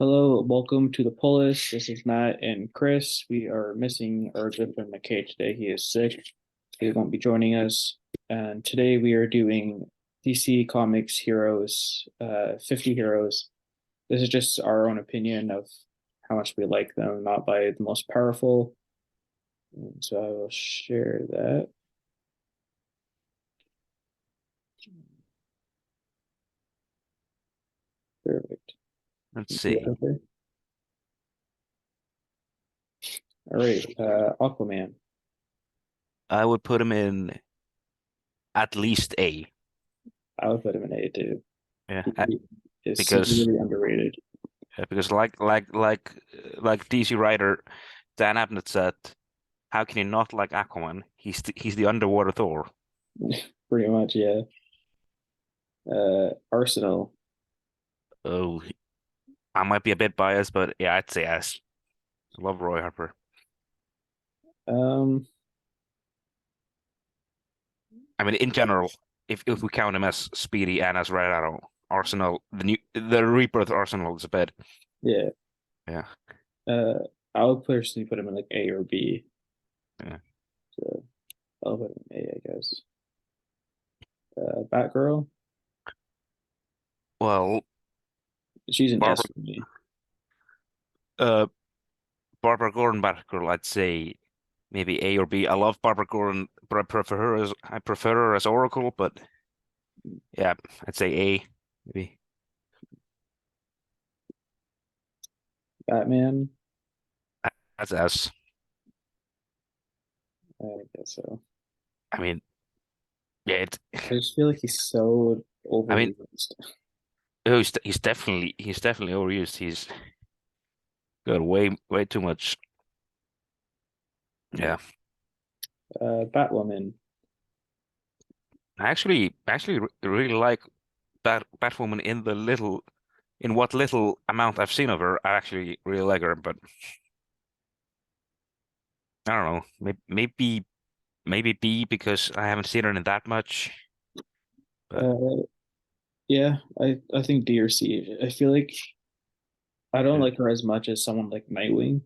Hello, welcome to the Polis. This is Matt and Chris. We are missing our good friend McKay today. He is sick. He won't be joining us. And today we are doing DC Comics Heroes, 50 Heroes. This is just our own opinion of how much we like them, not by the most powerful. And so I will share that. Perfect. Let's see. All right, Aquaman. I would put him in at least A. I would put him in A too. Yeah, He is because severely underrated. like DC writer Dan Abnett said, how can you not like Aquaman? He's the underwater Thor. Pretty much, yeah. Arsenal. Oh, I might be a bit biased, but yeah, I'd say S. I love Roy Harper. Um, I mean, in general, if we count him as Speedy and as Red Arrow, Arsenal, the rebirth Arsenal is a bit, yeah. yeah, Uh, I would personally put him in like A or B. yeah. So I'll put him in A, I guess. Batgirl. Well, She's an S Barbara, for me. uh, Barbara Gordon Batgirl, I'd say maybe A or B. I love Barbara Gordon, but I prefer her as Oracle. But yeah, I'd say A maybe. Batman. That's S. I guess so. I mean, yeah. I just feel like he's so I mean, overused. oh, he's definitely overused. He's got way too much. Yeah. Yeah, Batwoman. I actually really like Batwoman in what little amount I've seen of her. I actually really like her, but I don't know. Maybe B because I haven't seen her in that much. But Uh, yeah, I think D or C. I feel like I don't yeah, like her as much as someone like Nightwing,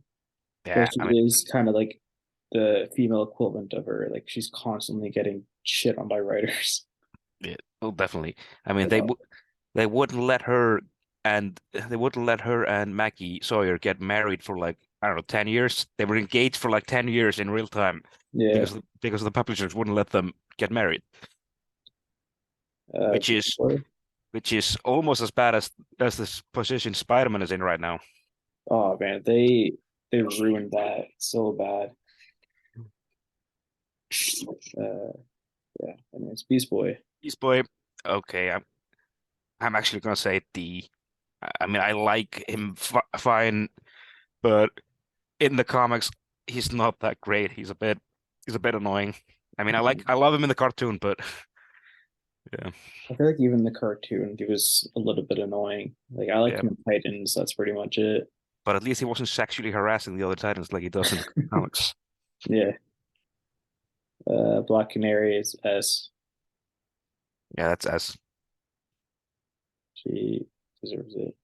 where yeah, she I mean, is kind of like the female equivalent of her. Like she's constantly getting shit on by writers. yeah, well, definitely. I mean, Like, they wouldn't let her and Maggie Sawyer get married for like I don't know 10 years. They were engaged for like 10 years in real time yeah. because the publishers wouldn't let them get married, which Beast is Boy. which is almost as bad as this position Spider-Man is in right now. Oh man, they ruined that so bad. Uh, yeah. Anyways, Beast Boy. Beast Boy, okay, I'm actually gonna say D. I mean, I like him f fine, but in the comics, he's not that great. He's a bit annoying. I mean, I love him in the cartoon, but yeah, I feel like even the cartoon, he was a little bit annoying. Like I liked yeah. him in Titans. That's pretty much it. But at least he wasn't sexually harassing the other Titans like he does in the comics. Yeah. Black Canary is S. Yeah, that's S. She deserves it.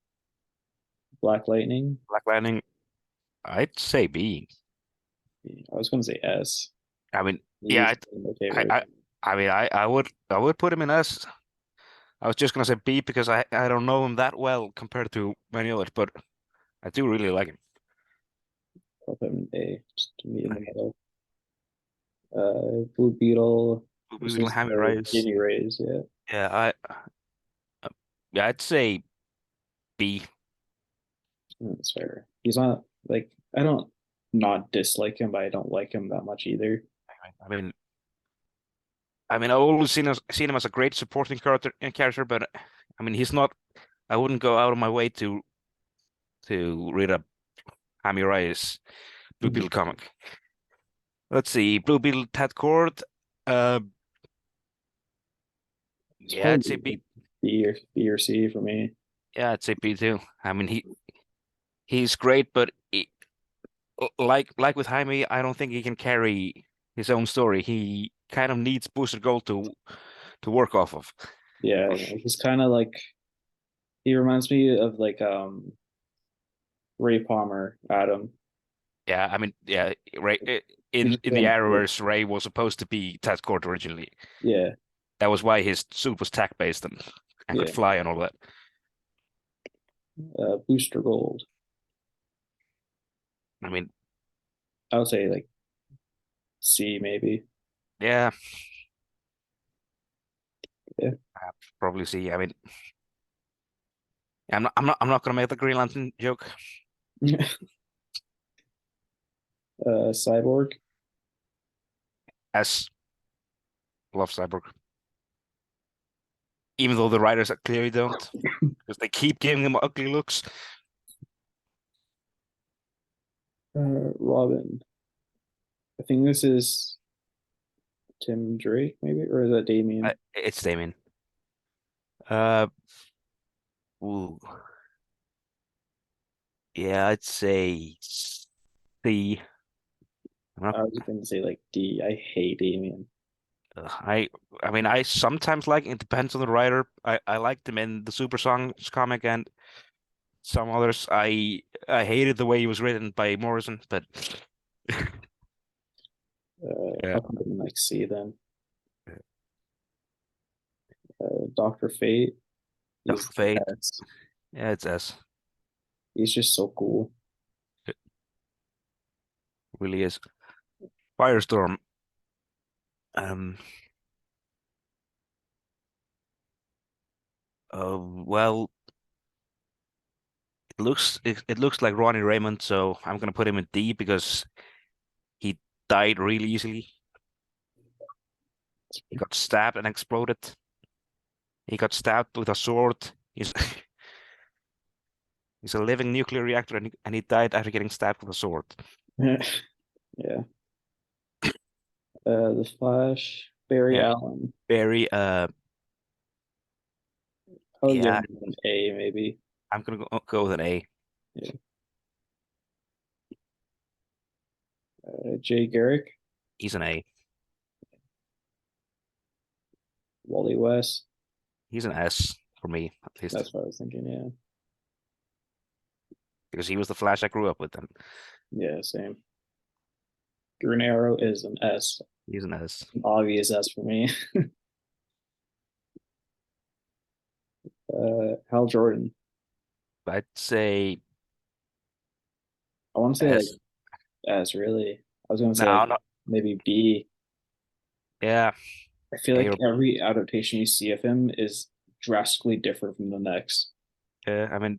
Black Lightning. Black Lightning, I'd say B. I was gonna say S. I mean, yeah, He's my I, favorite. I, I mean, I would put him in S. I was just gonna say B because I don't know him that well compared to many others, but I do really like him. I'll put him in A, just to be in the middle. Blue Beetle. We This will is have him rise. Jamie Rays. Yeah. Yeah, yeah, I'd say B. That's fair. He's not like I don't not dislike him, but I don't like him that much either. I mean, I've always seen him as a great supporting character, but I mean, he's not. I wouldn't go out of my way to read a Jaime Reyes Blue Mhm. Beetle comic. Let's see, Blue Beetle Ted Cord. Uh, It's yeah, I'd say probably B. B or C for me. Yeah, I'd say B too. I mean, he's great, but like with Jaime, I don't think he can carry his own story. He kind of needs Booster Gold to work off of. Yeah, he's kind of like he reminds me of like Ray Palmer, Adam. Yeah, I mean, yeah, Ray in the Arrowverse, Ray was supposed to be Ted Kord originally. Yeah, That was why his suit was tech based and could yeah. fly and all that. Booster Gold. I mean, I would say like C maybe. yeah, Yeah. probably see. I mean, I'm not gonna make the Green Lantern joke. Cyborg. As love Cyborg, even though the writers clearly don't, because they keep giving him ugly looks. Robin. I think this is Tim Drake, maybe, or is that Damien? It's Damien. Uh, ooh, yeah, I'd say C. I was going to say like D. I hate Damien. I I mean I sometimes like it depends on the writer. I liked him in the Super Songs comic and some others. I hated the way he was written by Morrison, but yeah, I'll put him in like C then. Doctor Fate. Dr. He's Fate. S. Yeah, it's S. He's just so cool. It really is. Firestorm. Um. Well, it looks like Ronnie Raymond, so I'm gonna put him in D because he died really easily. He got stabbed and exploded. He got stabbed with a sword. He's he's a living nuclear reactor, and he died after getting stabbed with a sword. Yeah. The Flash. Barry Yeah, Allen. very. I would give Yeah, him an A maybe. I'm gonna go with an A. Yeah. Jay Garrick. He's an A. Wally West. He's an S for me, at least, That's what I was thinking. Yeah. because he was the Flash I grew up with. And Yeah. Same. Green Arrow is an S. he's an S. An obvious S for me. Hal Jordan. I'd say I want to say like S. S. Really. I was gonna say like No, no. maybe B. Yeah, I feel A like or every adaptation you see of him is drastically different from the next. I mean,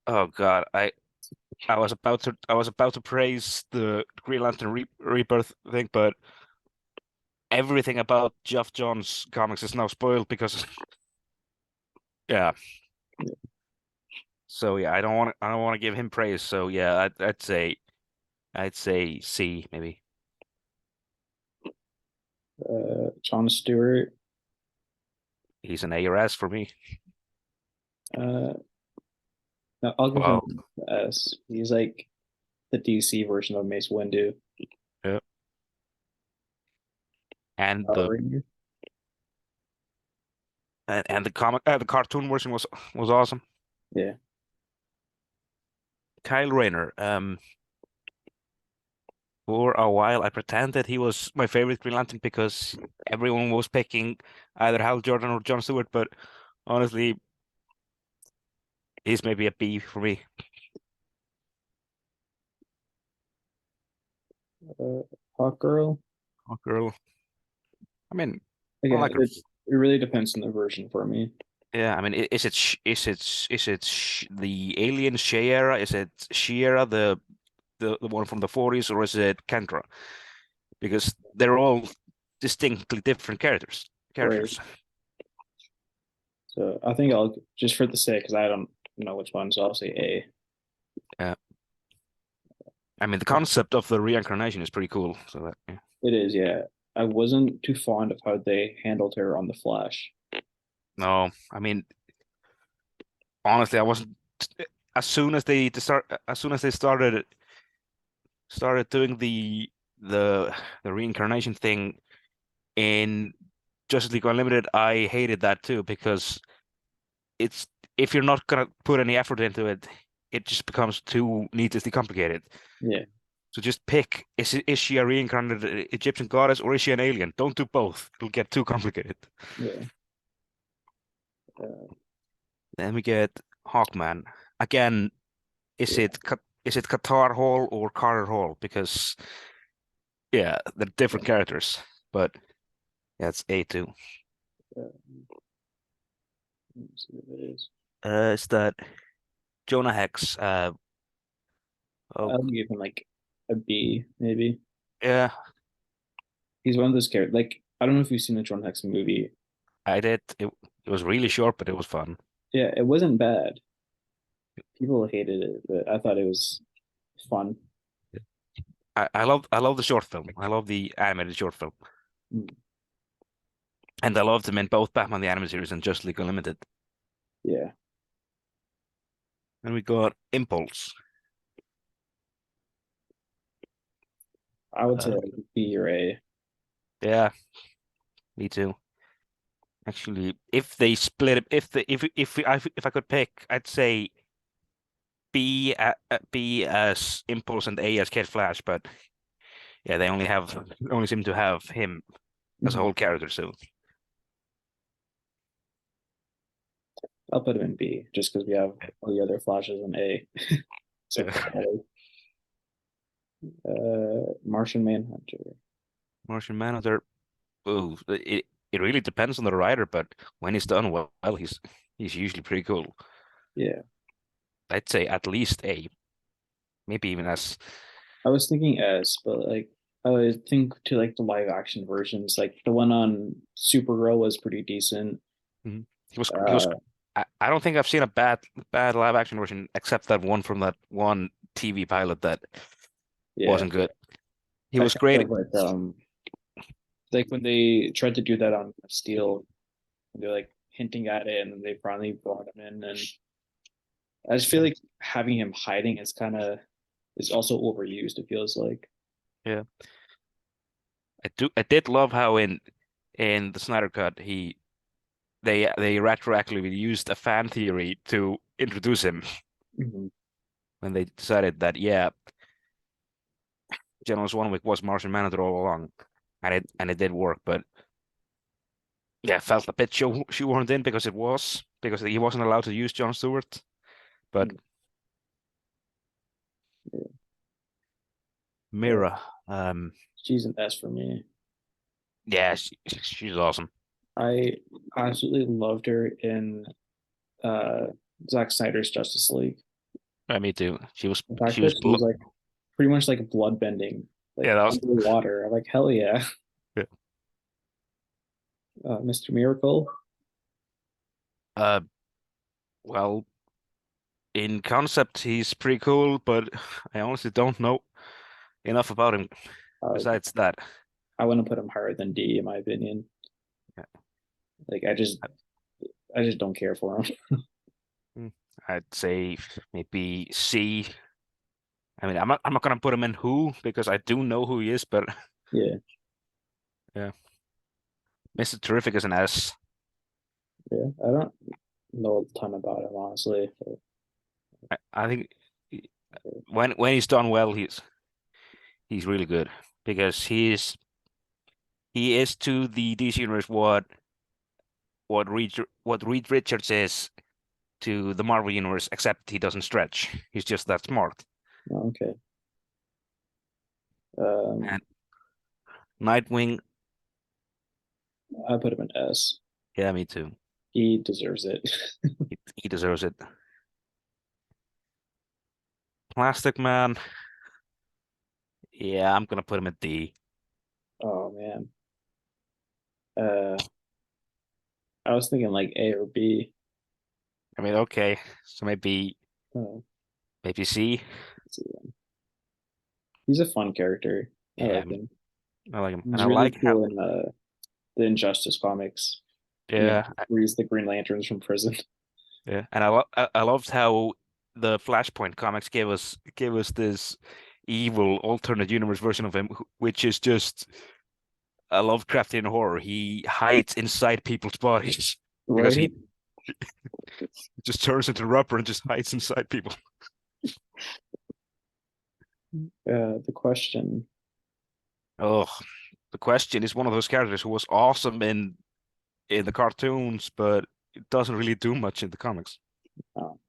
oh God, I was about to praise the Green Lantern Rebirth thing, but everything about Geoff Johns comics is now spoiled because yeah. So yeah, I don't want to give him praise. So yeah, I'd say C maybe. John Stewart. He's an A or S for me. Uh, no, I'll give him Wow. S. He's like the DC version of Mace Windu. Yeah. And Power Ranger. the comic the cartoon version was awesome. Yeah. Kyle Rayner. For a while I pretended he was my favorite Green Lantern because everyone was picking either Hal Jordan or John Stewart, but honestly, he's maybe a B for me. Uh, Hawk Girl. Oh, girl. I mean, I Again, like her. it really depends on the version for me. Yeah, I mean, is it is it the alien Shiera? Is it Shiera the one from the 40s, or is it Kendra? Because they're all distinctly different characters. Right. Characters. So I think I'll just for the sake, because I don't know which one, so I'll say A. Yeah, I mean, the concept of the reincarnation is pretty cool. So that, yeah. It is, yeah. I wasn't too fond of how they handled her on the Flash. No, I mean, honestly, I wasn't. As soon as they started doing the reincarnation thing in Justice League Unlimited, I hated that too because it's if you're not gonna put any effort into it, it just becomes too needlessly complicated. Yeah, So just pick, is she a reincarnated Egyptian goddess or is she an alien? Don't do both. It'll get too complicated. yeah. Uh, Then we get Hawkman. Again, is yeah. it Qatar Hall or Carter Hall? Because yeah, they're different characters. But yeah, it's A2. Uh, let me see what it is. Is that Jonah Hex? Oh I'll give him like a B, maybe. yeah, He's one of those characters. Like, I don't know if you've seen the John Hex movie. I did. It was really short, but it was fun. Yeah, it wasn't bad. People hated it, but I thought it was fun. I love the short film. I love the animated short film. Mm. And I loved them in both Batman the Animated Series and Justice League Unlimited. Yeah, And we got Impulse. I would say Uh, like B or A. yeah, me too. Actually, if they split it, if I could pick, I'd say B as Impulse and A as Kid Flash. But yeah, they only seem to have him as a Mhm. whole character. So I'll put him in B just because we have all the other flashes in A. Except for yeah. Ellie. Martian Manhunter. Martian Manhunter. Oh, it really depends on the writer, but when he's done well, he's usually pretty cool. Yeah, I'd say at least A, maybe even S. I was thinking S, but like I would think to like the live action versions, like the one on Supergirl was pretty decent. Mhm. He was. Uh, I don't think I've seen a bad live action version except that one from that one TV pilot that yeah, wasn't good. He I was kind great. of like when they tried to do that on Steel, they're like hinting at it, and then they finally brought him in, and I just feel like having him hiding is kind of is also overused. It feels like. Yeah, I did love how in the Snyder Cut they retroactively used a fan theory to introduce him Mhm. when they decided that yeah, General Swanwick was Martian Manhunter all along, and it did work, but yeah, felt a bit shoehorned in because he wasn't allowed to use John Stewart. But Yeah. Mira, um, She's an S for me. yeah, she's awesome. I absolutely loved her in uh Zack Snyder's Justice League. Me too. The fact She that was she was like pretty much like blood bending, yeah, like that was underwater. I'm like, hell yeah. yeah. Mr. Miracle. Uh, well, in concept he's pretty cool, but I honestly don't know enough about him Uh, besides that. I wouldn't put him higher than D in my opinion. Yeah. Like I just don't care for him. Mm, I'd say maybe C. I mean, I'm not gonna put him in who because I do know who he is, but Yeah, yeah, Mr. Terrific is an S. yeah. I don't know a ton about him honestly. But, I think when he's done well, he's really good because he is to the DC universe what Reed Richards is to the Marvel universe, except he doesn't stretch. He's just that smart. okay. And Nightwing, I put him in S. yeah, me too. He deserves it. He deserves it. Plastic Man, yeah, I'm gonna put him at D. Oh man. Uh, I was thinking like A or B. I mean, okay, so Uh, maybe C. let's see. He's a fun character. I Yeah, like him. I like him, and He's I really like how cool in the Injustice comics when he yeah, frees the Green Lanterns from prison. yeah, and I loved how the Flashpoint comics gave us this evil alternate universe version of him, which is just a Lovecraftian horror. He hides inside people's bodies because Right? he just turns into rubber and just hides inside people. The question. Oh, the Question is one of those characters who was awesome in the cartoons, but it doesn't really do much in the comics. Oh,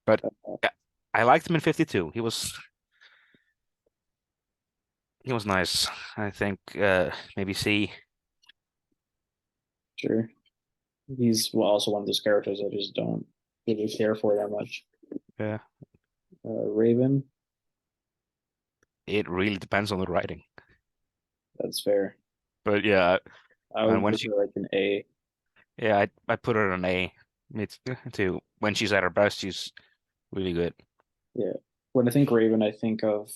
But uh, yeah, I liked him in 52. He was nice. I think maybe C. sure. He's also one of those characters I just don't really care for that much. Yeah, Raven, it really depends on the writing. that's fair. But yeah, I and would when give she her like an A. yeah, I put her on A. Me too. When she's at her best, she's really good. Yeah. When I think Raven, I think of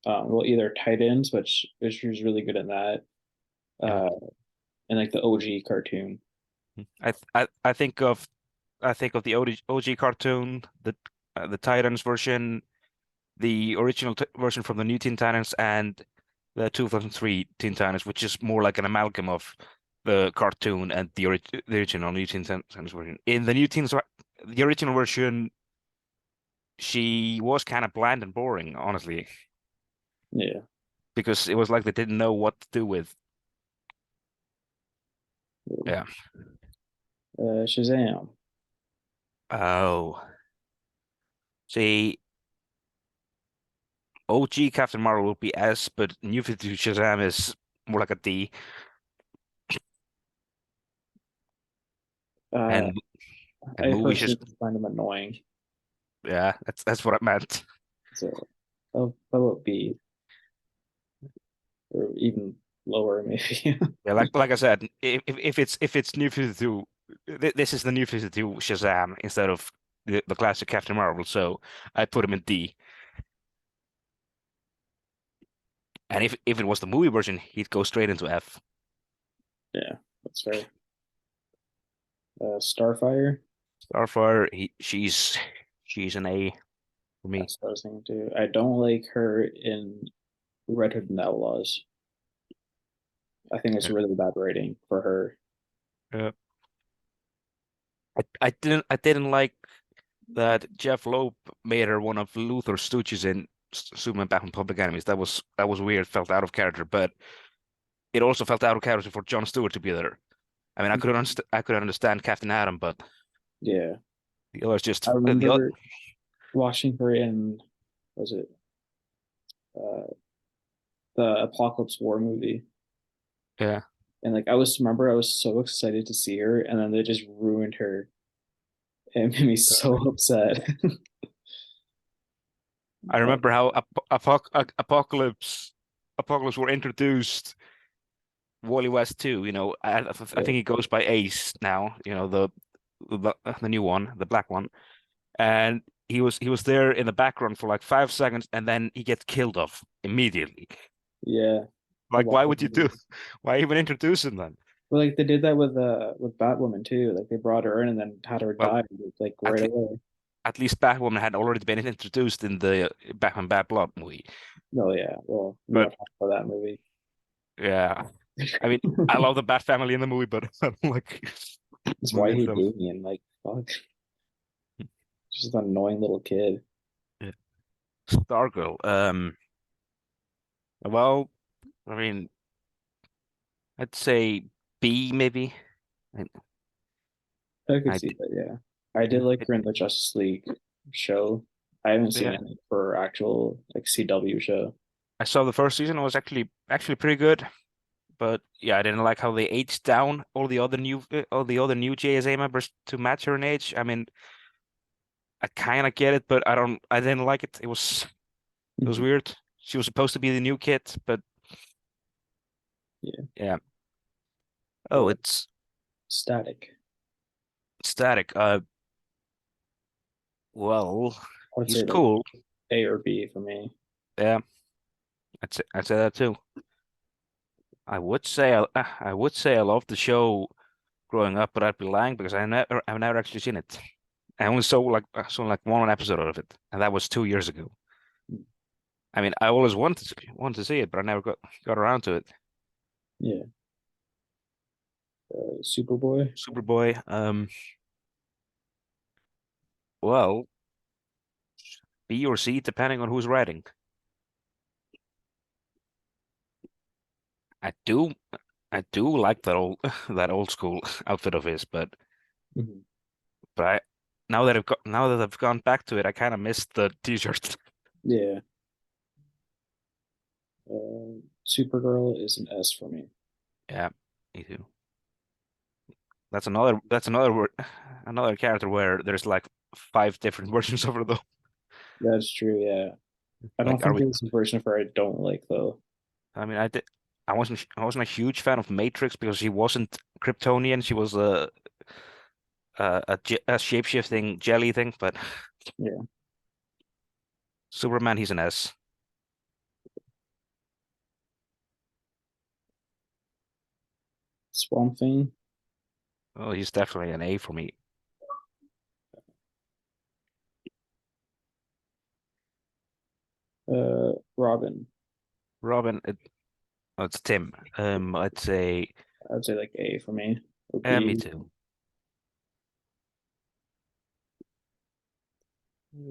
well, either tight ends, which she was really good at that, Yeah. uh, and like the OG cartoon. I think of the OG cartoon, the Titans version, the original t version from the new Teen Titans, and the 2003 Teen Titans, which is more like an amalgam of the cartoon and the original new Teen Titans version. In the original version, she was kind of bland and boring, honestly, Yeah. because it was like they didn't know what to do with. Yeah. Shazam. Oh, see, OG Captain Marvel would be S, but New 52 Shazam is more like a D. Uh, And I movie personally Shazam, find him annoying. yeah, that's what I meant. So how about B or even lower maybe? Yeah, like I said, if it's New 52, this is the New 52 Shazam instead of the classic Captain Marvel. So I put him in D. And if it was the movie version, he'd go straight into F. Yeah, that's fair. Starfire. Starfire, she's an A for me. That's what I was thinking too. I don't like her in Red Hood and Outlaws. I think it's Yeah. really bad writing for her. Yeah. I didn't like that Jeff Loeb made her one of Luther's stooges in Superman Batman Public Enemies. That was weird, felt out of character, but it also felt out of character for Jon Stewart to be there. I mean, I could understand Captain Atom, but Yeah, the others I just the other, remember watching her in was it uh, the Apocalypse War movie, yeah. and like I was so excited to see her, and then they just ruined her. It made me so upset. I But remember how Apocalypse were introduced. Wally West too. You know, I yeah, think he goes by Ace now. You know, the new one, the black one, and he was there in the background for like 5 seconds, and then he gets killed off immediately. yeah, a Like, lot why of would you do? movies. Why even introduce him then? But like they did that with Batwoman too. Like they brought her in and then had her Well, die like at right least away. at least Batwoman had already been introduced in the Batman Bad Blood movie. No, yeah. Well, I'm But not talking about that movie. yeah, I mean, I love the Bat family in the movie, but I don't like That's the why movie I hate itself. Damien. Like, fuck, just an annoying little kid. Yeah. Stargirl. Well, I mean, I'd say B maybe. I, I could I, see that. Yeah, I did yeah, like her in the Justice League show. I haven't seen yeah. any for actual like CW show. I saw the first season. It was actually pretty good, but yeah, I didn't like how they aged down all the other new JSA members to match her in age. I mean, I kind of get it, but I didn't like it. It was Mhm. weird. She was supposed to be the new kid, but Yeah, yeah. Oh, yeah. it's Static. Static. Well, I would he's say like cool. A or B for me. Yeah, I'd say that too. I would say I loved the show growing up, but I'd be lying because I've never actually seen it. I only saw like one episode of it, and that was 2 years ago. I mean, I always wanted to see it, but I never got around to it. Yeah, Superboy. Superboy. Well, B or C depending on who's writing. I do I do like that old that old school outfit of his, Mhm. but now that I've gone back to it, I kind of missed the t-shirt. Yeah. Supergirl is an S for me. Yeah, me too. That's another word another character where there's like five different versions of her though. That's true. Yeah. I don't Like, are think we? there's a version of her I don't like though. I mean, I wasn't a huge fan of Matrix because she wasn't Kryptonian. She was a shape-shifting jelly thing. But Yeah. Superman, he's an S. Swamp Thing. Oh, he's definitely an A for me. Robin. Robin, oh, it's Tim. I'd say, I'd say like A for me. Or me B. too.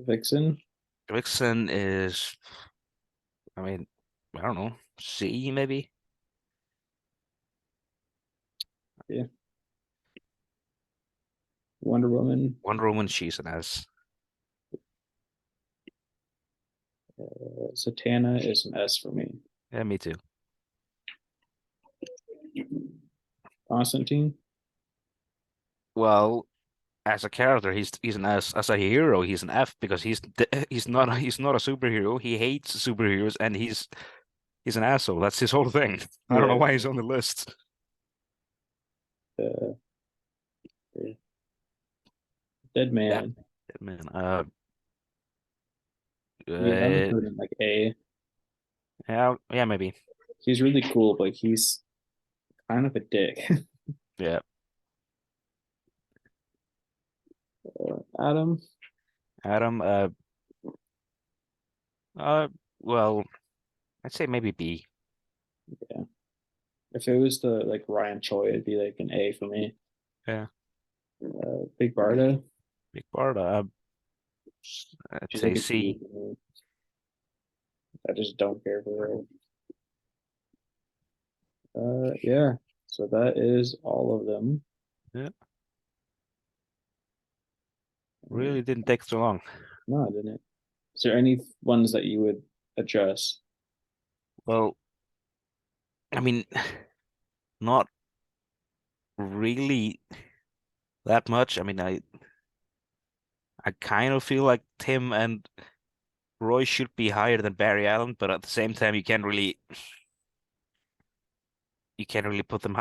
Vixen. Vixen is, I mean, I don't know, C maybe. Yeah. Wonder Woman. Wonder Woman, she's an S. Satana is an S for me. Me too. Constantine. Well, as a character, he's an S. As a hero, he's an F because he's not a superhero. He hates superheroes and he's an asshole. That's his whole thing. I don't know Yeah. why he's on the list. Uh, Dead Yeah, Man. man. I would Uh, put him like A. yeah, maybe. He's really cool, but he's kind of a dick. Yeah, Adam. Adam. Uh, well, I'd say maybe B. Yeah. If it was the like Ryan Choi, it'd be like an A for me. Yeah, Big Barda. Big Bard. I'd She's say like a D C. for me. I just don't care for her. Yeah. So that is all of them. Yeah, Uh, really didn't take so long. no, I didn't. Is there any ones that you would adjust? Well, I mean, not really that much. I mean, I kind of feel like Tim and Roy should be higher than Barry Allen, but at the same time, you can't really put them.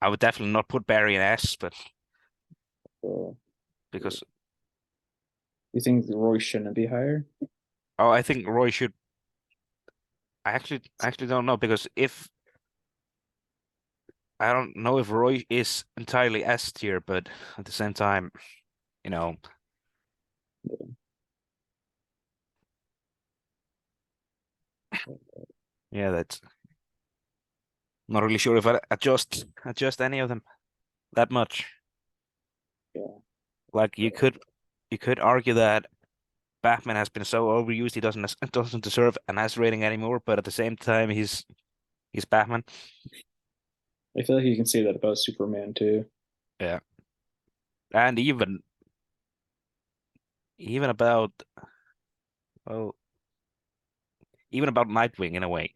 I would definitely not put Barry in S, but Uh, because you think Roy shouldn't be higher? oh, I think Roy should. I actually don't know because if I don't know if Roy is entirely S tier, but at the same time, you know, yeah, that's not really sure if I adjust any of them that much. Yeah. Like you could argue that Batman has been so overused he doesn't deserve an S rating anymore, but at the same time he's Batman. I feel like you can say that about Superman too. Yeah. And even about well even about Nightwing in a way.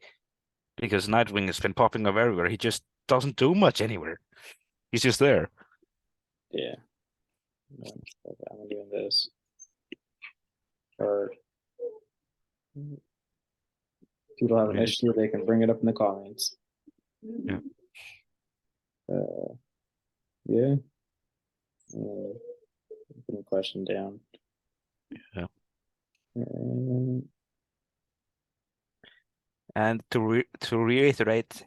Because Nightwing has been popping up everywhere. He just doesn't do much anywhere. He's just there. Yeah. Okay, I'm doing this. Or people have an Yeah. issue, they can bring it up in the comments. Yeah. Uh, yeah. Put a question down. Yeah. Uh, And to reiterate,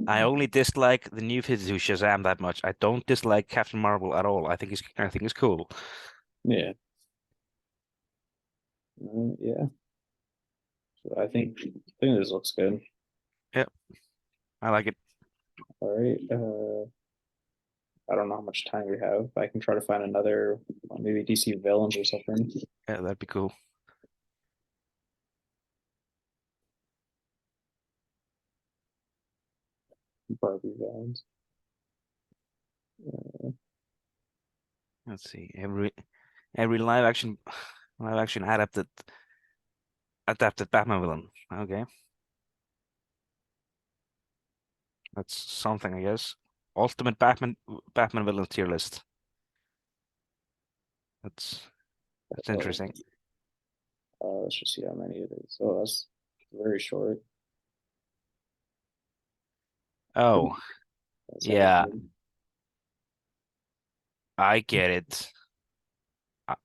I only dislike the new 52 Shazam that much. I don't dislike Captain Marvel at all. I think he's cool. yeah. Yeah. So I think this looks good. Yeah, I like it. All right. I don't know how much time we have. I can try to find another maybe DC villains or something. Yeah, that'd be cool. Barbie villains. Let's see. Every live action adapted Batman villain. Okay. That's something, I guess. Ultimate Batman villain tier list. That's Oh, interesting. let's just see how many it is. Oh, that's very short. Oh, That's yeah, everything. I get it. I,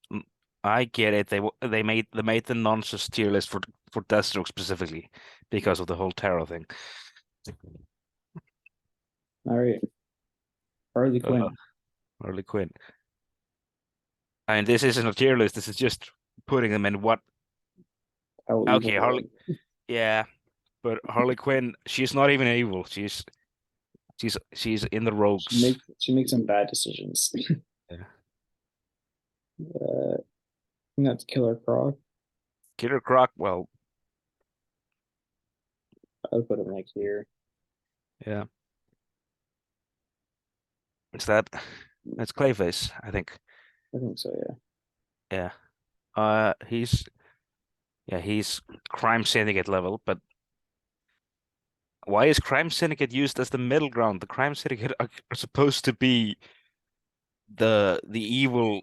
I get it. They made the nonsense tier list for Deathstroke specifically because of the whole tarot thing. All right, Harley Uh, Quinn. Harley Quinn. I mean, this isn't a tier list. This is just putting them in what. How Okay, evil. Yeah, but Harley Quinn, she's not even evil. She's in the rogues. She makes some bad decisions. Yeah. I think that's Killer Croc. Killer Croc. Well, I would put him like here. yeah. It's that. That's Clayface, I think. I think so. Yeah. Yeah. He's he's Crime Syndicate level, but why is Crime Syndicate used as the middle ground? The Crime Syndicate are supposed to be the evil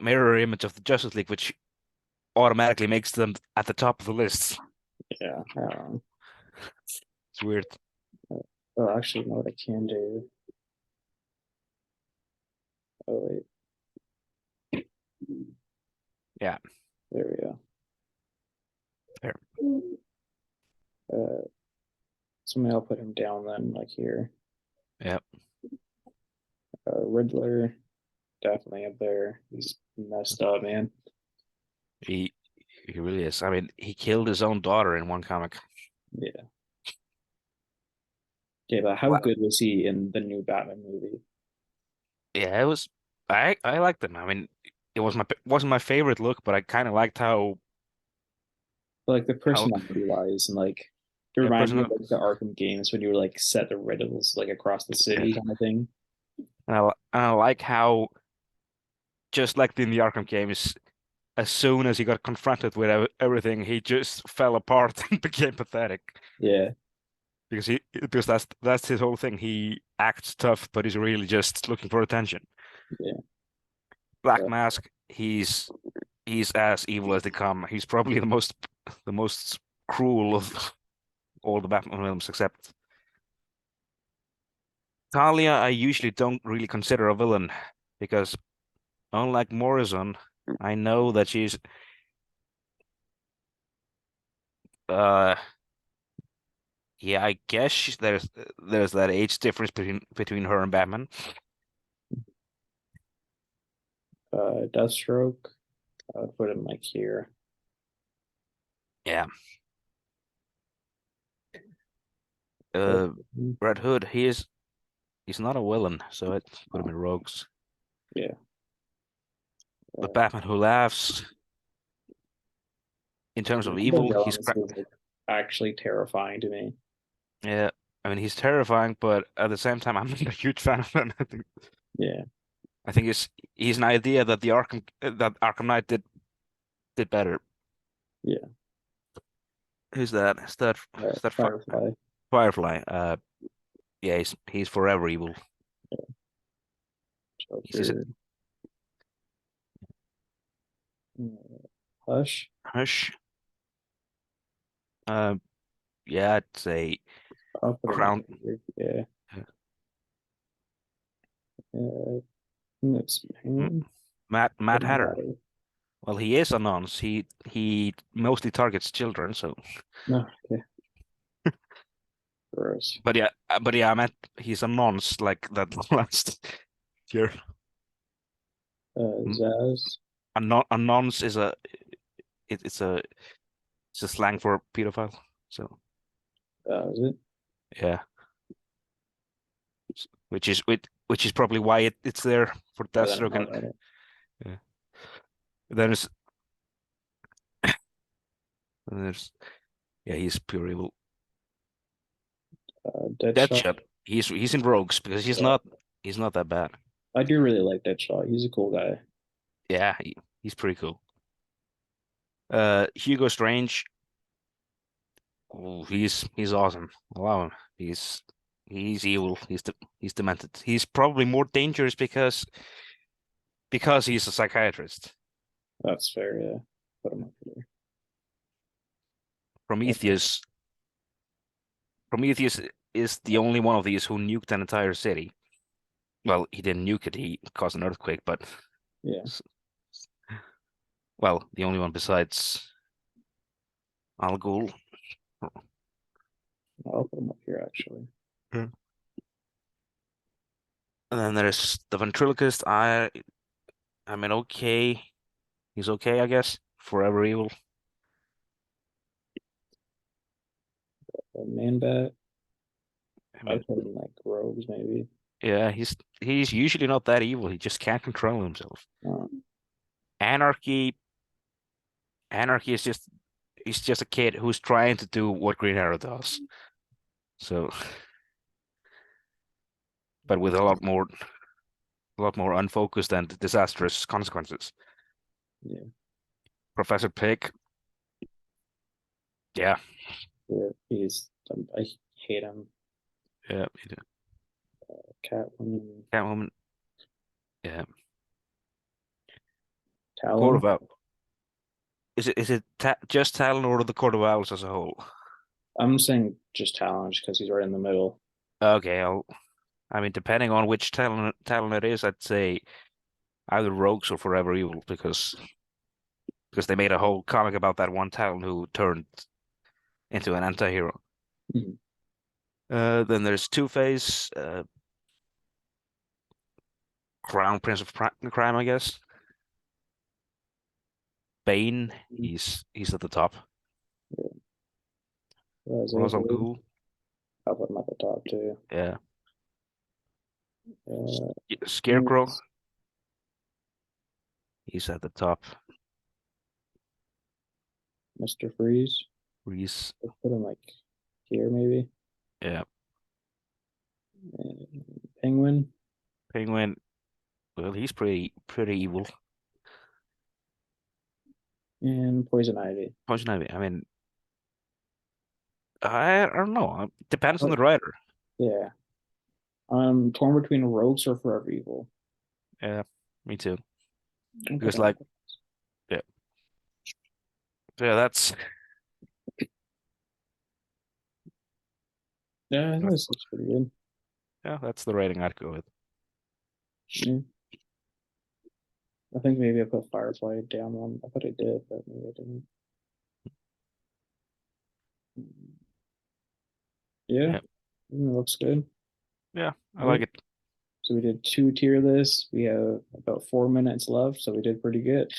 mirror image of the Justice League, which automatically makes them at the top of the list. Yeah. It's weird. Oh, actually, no, what I can do. Oh wait, Yeah. there we go. Fair. Uh, so maybe I'll put him down then, like here. Yeah. Riddler, definitely up there. He's messed up, man. He he really is. I mean, he killed his own daughter in one comic. Yeah. Yeah, but how Wow. good was he in the new Batman movie? Yeah, it was. I liked him. I mean, wasn't my favorite look, but I kind of liked Like the how personality wise, and like it yeah, reminded me of personal. like the Arkham games when you were like set the riddles like across the Yeah, city kind of thing. and I like how just like in the Arkham games, as soon as he got confronted with everything, he just fell apart and became pathetic. Yeah, Because that's his whole thing. He acts tough, but he's really just looking for attention. yeah. Black Uh, Mask, he's as evil as they come. He's probably the most cruel of all the Batman films, except Talia. I usually don't really consider a villain because unlike Morrison, I know that she's uh yeah, I guess there's that age difference between her and Batman. Deathstroke. I would put him like here. Yeah. Uh, Uh, Red Hood, he's not a villain, so I'd put him in Rogues. yeah. But Uh, Batman Who Laughs, in terms of the evil, villains was like actually terrifying to me. yeah. I mean, he's terrifying, but at the same time, I'm not a huge fan of him. Yeah, I think he's an idea that Arkham Knight did better. yeah. Who's that? Is that Firefly. Firefly? Yeah, he's forever evil. He's just Joker. Hush. Hush. Uh, yeah, I'd say I'll put him like Crown. here. Yeah. That's M- Penguin. Mad Doesn't Hatter. matter. Well, he is a nonce. He mostly targets children, so. No, okay. Gross. But yeah, I meant he's a nonce like that last year. Zaz. A nonce is it, it's a slang for pedophile. So Is it? yeah, which is probably why it's there for Oh, then I'm Deathstroke. not And at it. yeah. There's there's yeah, he's pure evil. Deadshot. Deadshot. He's in Rogues because Yeah. he's not that bad. I do really like Deadshot. He's a cool guy. Yeah, he's pretty cool. Hugo Strange. Oh, he's awesome. I love him. He's evil. He's demented. He's probably more dangerous because he's a psychiatrist. That's fair, yeah. Put him up there. Okay. Prometheus. Prometheus is the only one of these who nuked an entire city. Well, he didn't nuke it. He caused an earthquake, but Yeah, well, the only one besides Al Ghul. I'll put him up here actually. Yeah. And then there's the ventriloquist. I mean, okay, he's okay, I guess. Forever evil. Man Bat. I I mean, put him like Rogues maybe. yeah, he's usually not that evil. He just can't control himself. Um, Anarchy, Anarchy is just he's just a kid who's trying to do what Green Arrow does. So, but with a lot more unfocused and disastrous consequences. yeah, Professor Pig, yeah, he's I hate him. yeah, Catwoman, Catwoman, yeah. Court Talon. of Owls. Is it ta just Talon or the Court of Owls as a whole? I'm saying just Talon because he's right in the middle. Okay, I mean, depending on which Talon it is, I'd say either Rogues or Forever Evil because they made a whole comic about that one Talon who turned into an anti-hero. Mhm. Then there's Two-Face, Crown Prince of Crime, I guess. Bane, he's at the top. Ra's al Ra's al Ghul. Ghul, I'll put him at the top too. yeah. Uh, Scarecrow, he's at the top. Mr. Freeze. Reese, Let's put him like here maybe. yeah. Penguin Penguin, well, he's pretty evil. and Poison Ivy. Poison Ivy, I mean, I don't know. Depends on Oh, the writer. yeah. I'm torn between Rogues or Forever Evil. Yeah, me too. I'll put Because him. like, yeah, yeah, Yeah, that's this looks pretty good. yeah, that's the rating I'd go with. Yeah. I think maybe I put Firefly down one. I thought I did, but maybe I didn't. Yeah, Yeah, it looks good. yeah, I like Right. it. So we did two tier lists. We have about 4 minutes left, so we did pretty good.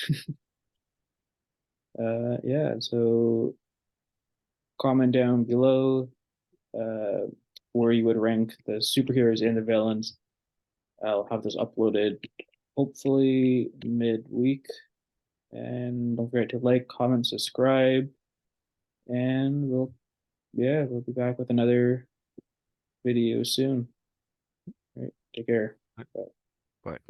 Yeah, so comment down below uh where you would rank the superheroes and the villains. I'll have this uploaded hopefully midweek. And don't forget to like, comment, subscribe, and we'll be back with another video soon. All right, take care. Bye. But